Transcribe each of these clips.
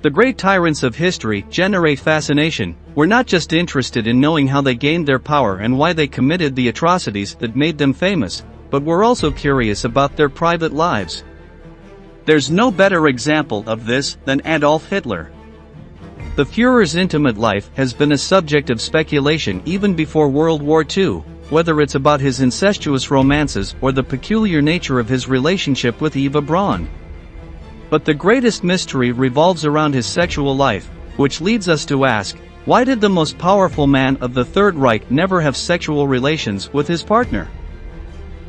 The great tyrants of history generate fascination. We're not just interested in knowing how they gained their power and why they committed the atrocities that made them famous, but we're also curious about their private lives. There's no better example of this than Adolf Hitler. The Führer's intimate life has been a subject of speculation even before World War II, whether it's about his incestuous romances or the peculiar nature of his relationship with Eva Braun. But the greatest mystery revolves around his sexual life, which leads us to ask, why did the most powerful man of the Third Reich never have sexual relations with his partner?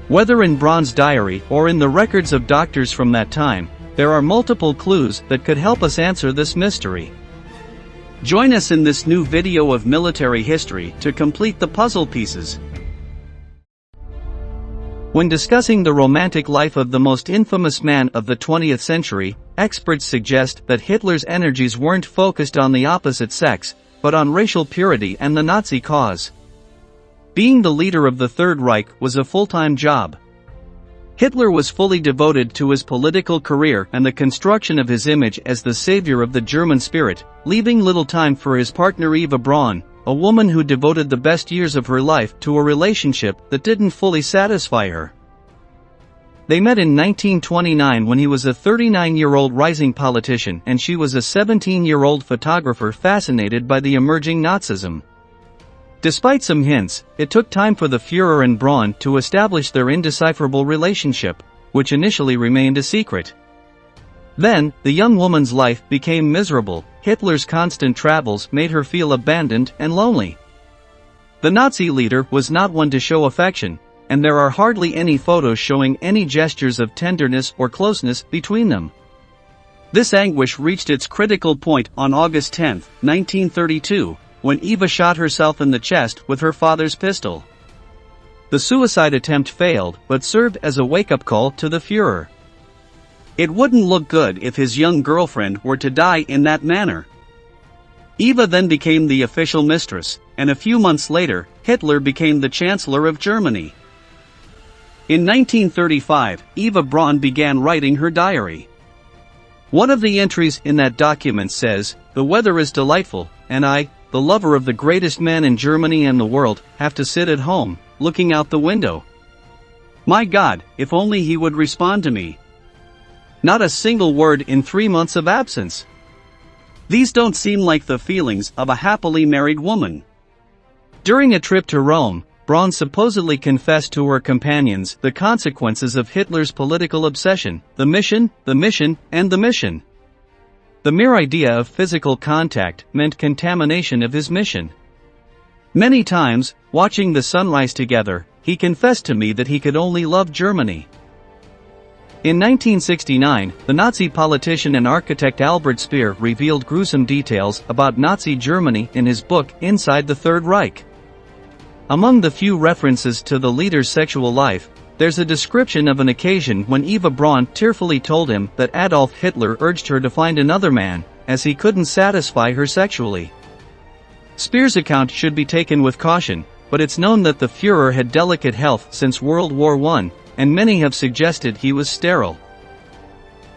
Whether in Braun's diary or in the records of doctors from that time, there are multiple clues that could help us answer this mystery. Join us in this new video of military history to complete the puzzle pieces. When discussing the romantic life of the most infamous man of the 20th century, experts suggest that Hitler's energies weren't focused on the opposite sex, but on racial purity and the Nazi cause. Being the leader of the Third Reich was a full-time job. Hitler was fully devoted to his political career and the construction of his image as the savior of the German spirit, leaving little time for his partner Eva Braun, a woman who devoted the best years of her life to a relationship that didn't fully satisfy her. They met in 1929 when he was a 39-year-old rising politician and she was a 17-year-old photographer fascinated by the emerging Nazism. Despite some hints, it took time for the Führer and Braun to establish their indecipherable relationship, which initially remained a secret. Then, the young woman's life became miserable. Hitler's constant travels made her feel abandoned and lonely. The Nazi leader was not one to show affection, and there are hardly any photos showing any gestures of tenderness or closeness between them. This anguish reached its critical point on August 10, 1932, when Eva shot herself in the chest with her father's pistol. The suicide attempt failed, but served as a wake-up call to the Führer. It wouldn't look good if his young girlfriend were to die in that manner. Eva then became the official mistress, and a few months later, Hitler became the Chancellor of Germany. In 1935, Eva Braun began writing her diary. One of the entries in that document says, "The weather is delightful, and I, the lover of the greatest man in Germany and the world, have to sit at home, looking out the window. My God, if only he would respond to me. Not a single word in 3 months of absence." These don't seem like the feelings of a happily married woman. During a trip to Rome, Braun supposedly confessed to her companions the consequences of Hitler's political obsession, the mission, and the mission. The mere idea of physical contact meant contamination of his mission. Many times, watching the sunrise together, he confessed to me that he could only love Germany. In 1969, the Nazi politician and architect Albert Speer revealed gruesome details about Nazi Germany in his book Inside the Third Reich. Among the few references to the leader's sexual life, there's a description of an occasion when Eva Braun tearfully told him that Adolf Hitler urged her to find another man, as he couldn't satisfy her sexually. Speer's account should be taken with caution, but it's known that the Führer had delicate health since World War I, and many have suggested he was sterile.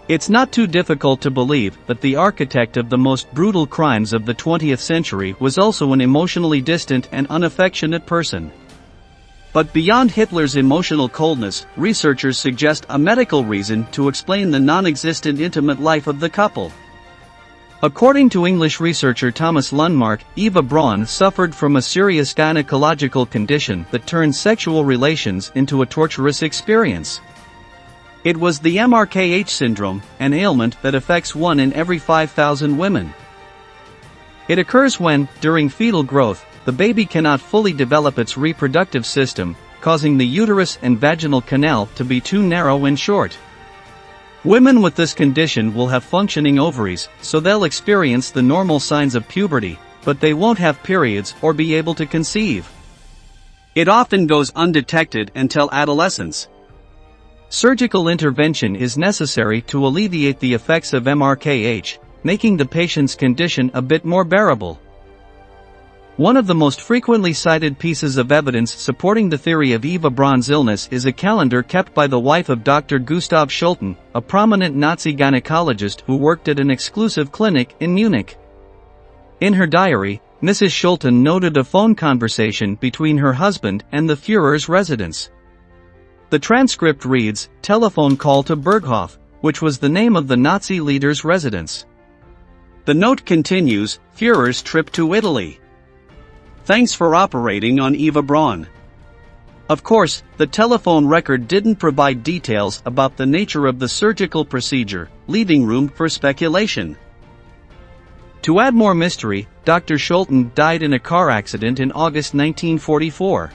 It's not too difficult to believe that the architect of the most brutal crimes of the 20th century was also an emotionally distant and unaffectionate person. But beyond Hitler's emotional coldness, researchers suggest a medical reason to explain the non-existent intimate life of the couple. According to English researcher Thomas Lundmark, Eva Braun suffered from a serious gynecological condition that turned sexual relations into a torturous experience. It was the MRKH syndrome, an ailment that affects 1 in every 5,000 women. It occurs when, during fetal growth, the baby cannot fully develop its reproductive system, causing the uterus and vaginal canal to be too narrow and short. Women with this condition will have functioning ovaries, so they'll experience the normal signs of puberty, but they won't have periods or be able to conceive. It often goes undetected until adolescence. Surgical intervention is necessary to alleviate the effects of MRKH, making the patient's condition a bit more bearable. One of the most frequently cited pieces of evidence supporting the theory of Eva Braun's illness is a calendar kept by the wife of Dr. Gustav Shulton, a prominent Nazi gynecologist who worked at an exclusive clinic in Munich. In her diary, Mrs. Shulton noted a phone conversation between her husband and the Führer's residence. The transcript reads, "Telephone call to Berghof," which was the name of the Nazi leader's residence. The note continues, "Führer's trip to Italy. Thanks for operating on Eva Braun." Of course, the telephone record didn't provide details about the nature of the surgical procedure, leaving room for speculation. To add more mystery, Dr. Shulton died in a car accident in August 1944.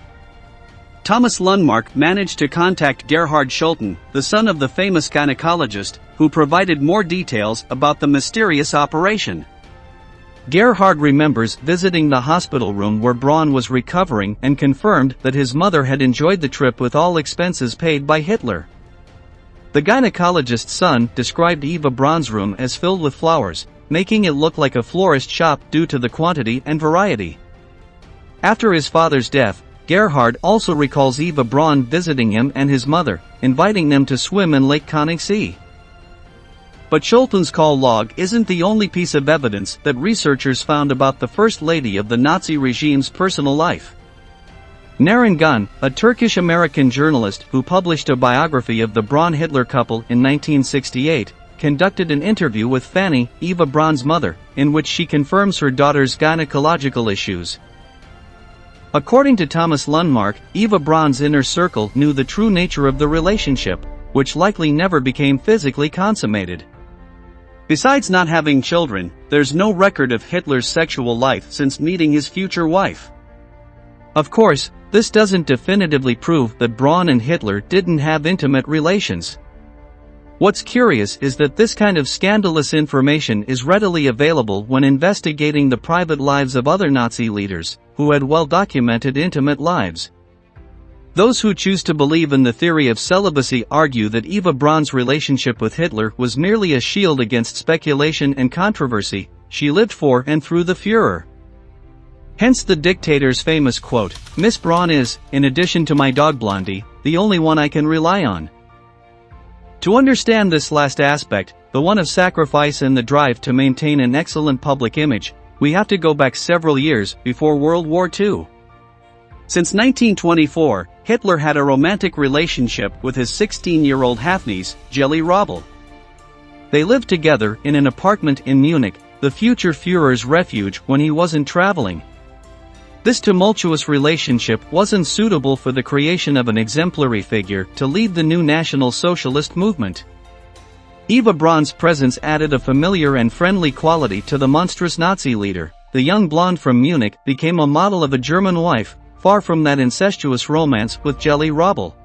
Thomas Lundmark managed to contact Gerhard Shulton, the son of the famous gynecologist, who provided more details about the mysterious operation. Gerhard remembers visiting the hospital room where Braun was recovering and confirmed that his mother had enjoyed the trip with all expenses paid by Hitler. The gynecologist's son described Eva Braun's room as filled with flowers, making it look like a florist shop due to the quantity and variety. After his father's death, Gerhard also recalls Eva Braun visiting him and his mother, inviting them to swim in Lake Königssee. But Shulton's call log isn't the only piece of evidence that researchers found about the First Lady of the Nazi regime's personal life. Naren Gun, a Turkish-American journalist who published a biography of the Braun-Hitler couple in 1968, conducted an interview with Fanny, Eva Braun's mother, in which she confirms her daughter's gynecological issues. According to Thomas Lundmark, Eva Braun's inner circle knew the true nature of the relationship, which likely never became physically consummated. Besides not having children, there's no record of Hitler's sexual life since meeting his future wife. Of course, this doesn't definitively prove that Braun and Hitler didn't have intimate relations. What's curious is that this kind of scandalous information is readily available when investigating the private lives of other Nazi leaders, who had well-documented intimate lives. Those who choose to believe in the theory of celibacy argue that Eva Braun's relationship with Hitler was merely a shield against speculation and controversy. She lived for and through the Führer. Hence the dictator's famous quote, "Miss Braun is, in addition to my dog Blondie, the only one I can rely on." To understand this last aspect, the one of sacrifice and the drive to maintain an excellent public image, we have to go back several years before World War II. Since 1924, Hitler had a romantic relationship with his 16-year-old half-niece, Jelly Robbel. They lived together in an apartment in Munich, the future Führer's refuge when he wasn't traveling. This tumultuous relationship wasn't suitable for the creation of an exemplary figure to lead the new National Socialist movement. Eva Braun's presence added a familiar and friendly quality to the monstrous Nazi leader. The young blonde from Munich became a model of a German wife, far from that incestuous romance with Jelly Robbel.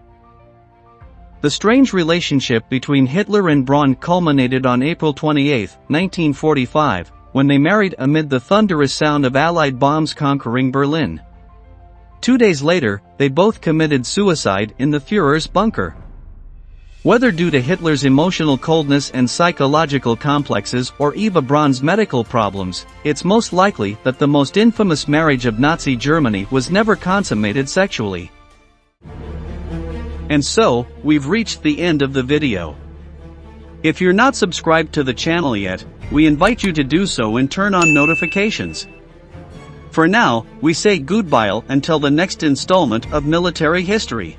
The strange relationship between Hitler and Braun culminated on April 28, 1945, when they married amid the thunderous sound of Allied bombs conquering Berlin. 2 days later, they both committed suicide in the Führer's bunker. Whether due to Hitler's emotional coldness and psychological complexes or Eva Braun's medical problems, it's most likely that the most infamous marriage of Nazi Germany was never consummated sexually. And so, we've reached the end of the video. If you're not subscribed to the channel yet, we invite you to do so and turn on notifications. For now, we say goodbye until the next installment of Military History.